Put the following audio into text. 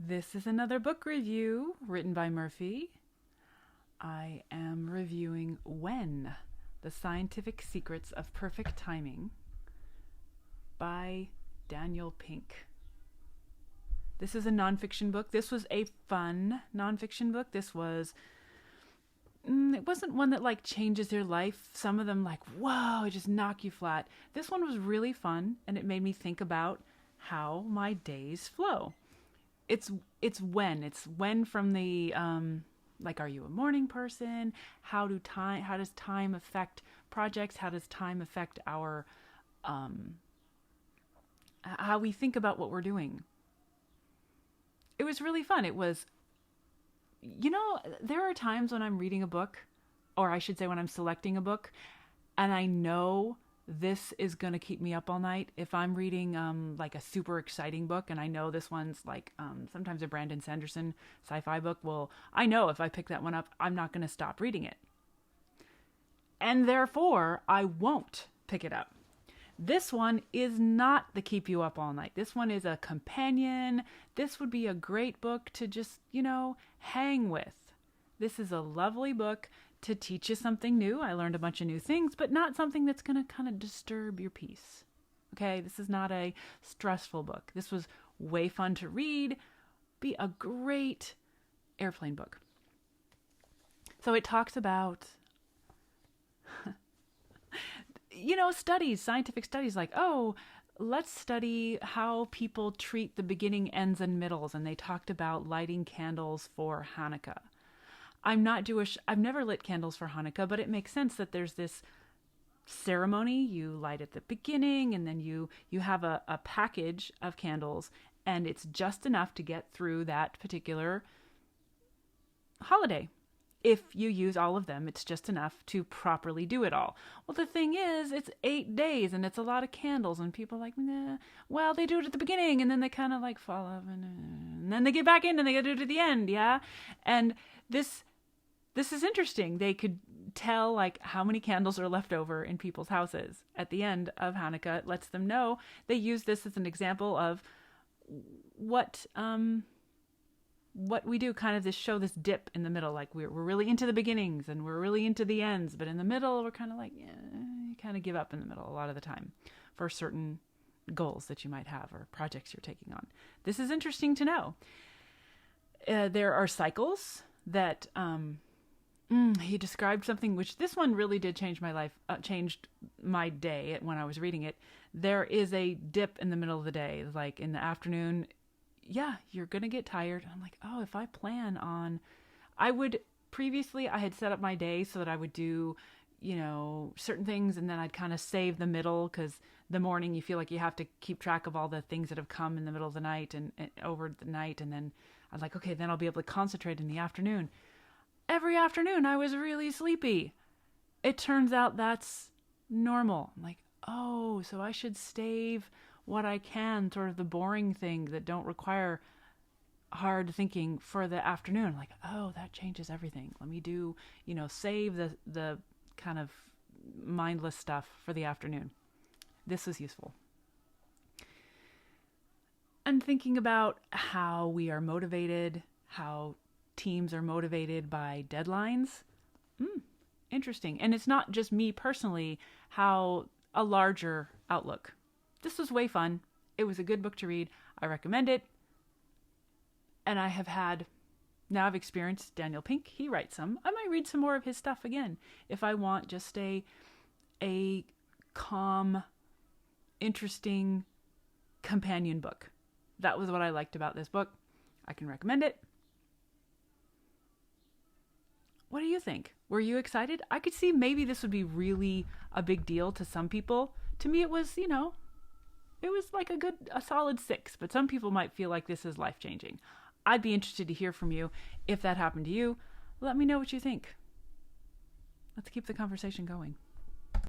This is another book review written by Murphy. I am reviewing When, The Scientific Secrets of Perfect Timing by Daniel Pink. This is a nonfiction book. This was a fun nonfiction book. This was, it wasn't one that like changes your life. Some of them like, whoa, it just knock you flat. This one was really fun and it made me think about how my days flow. It's when from the like, are you a morning person? How does time affect projects? How does time affect our how we think about what we're doing? It was really fun. It was, there are times when I'm reading a book, or I should say when I'm selecting a book, and I know this is going to keep me up all night. If I'm reading like a super exciting book and I know this one's like sometimes a Brandon Sanderson sci-fi book, well, I know if I pick that one up, I'm not going to stop reading it. And therefore, I won't pick it up. This one is not the keep you up all night. This one is a companion. This would be a great book to just, hang with. This is a lovely book to teach you something new. I learned a bunch of new things, but not something that's going to kind of disturb your peace. Okay, this is not a stressful book. This was way fun to read. Be a great airplane book. So it talks about, studies, scientific studies like, let's study how people treat the beginning, ends, and middles. And they talked about lighting candles for Hanukkah. I'm not Jewish. I've never lit candles for Hanukkah, but it makes sense that there's this ceremony. You light at the beginning, and then you have a package of candles, and it's just enough to get through that particular holiday. If you use all of them, it's just enough to properly do it all. Well, the thing is, it's 8 days, and it's a lot of candles, and people are like, nah. Well, they do it at the beginning, and then they kind of like fall off, and then they get back in, and they do it at the end, yeah? And this is interesting. They could tell like how many candles are left over in people's houses at the end of Hanukkah. It lets them know. They use this as an example of what we do, kind of this dip in the middle. Like we're really into the beginnings and we're really into the ends, but in the middle we're kind of like, you kind of give up in the middle a lot of the time for certain goals that you might have or projects you're taking on. This is interesting to know. There are cycles that he described something which this one really did change my life, changed my day when I was reading it. There is a dip in the middle of the day, like in the afternoon. Yeah, you're going to get tired. I'm like, if I plan on, previously I had set up my day so that I would do, certain things, and then I'd kind of save the middle, because the morning you feel like you have to keep track of all the things that have come in the middle of the night and over the night. And then I'm like, okay, then I'll be able to concentrate in the afternoon. Every afternoon I was really sleepy. It turns out that's normal. I'm like, so I should save what I can, sort of the boring thing that don't require hard thinking, for the afternoon. I'm like, that changes everything. Let me do, save the kind of mindless stuff for the afternoon. This was useful. And thinking about how we are motivated, how teams are motivated by deadlines. Interesting. And it's not just me personally, how a larger outlook. This was way fun. It was a good book to read. I recommend it. And now I've experienced Daniel Pink. He writes some. I might read some more of his stuff again if I want just a calm, interesting companion book. That was what I liked about this book. I can recommend it. What do you think? Were you excited? I could see maybe this would be really a big deal to some people. To me, it was, it was like a solid 6, but some people might feel like this is life-changing. I'd be interested to hear from you. If that happened to you, let me know what you think. Let's keep the conversation going.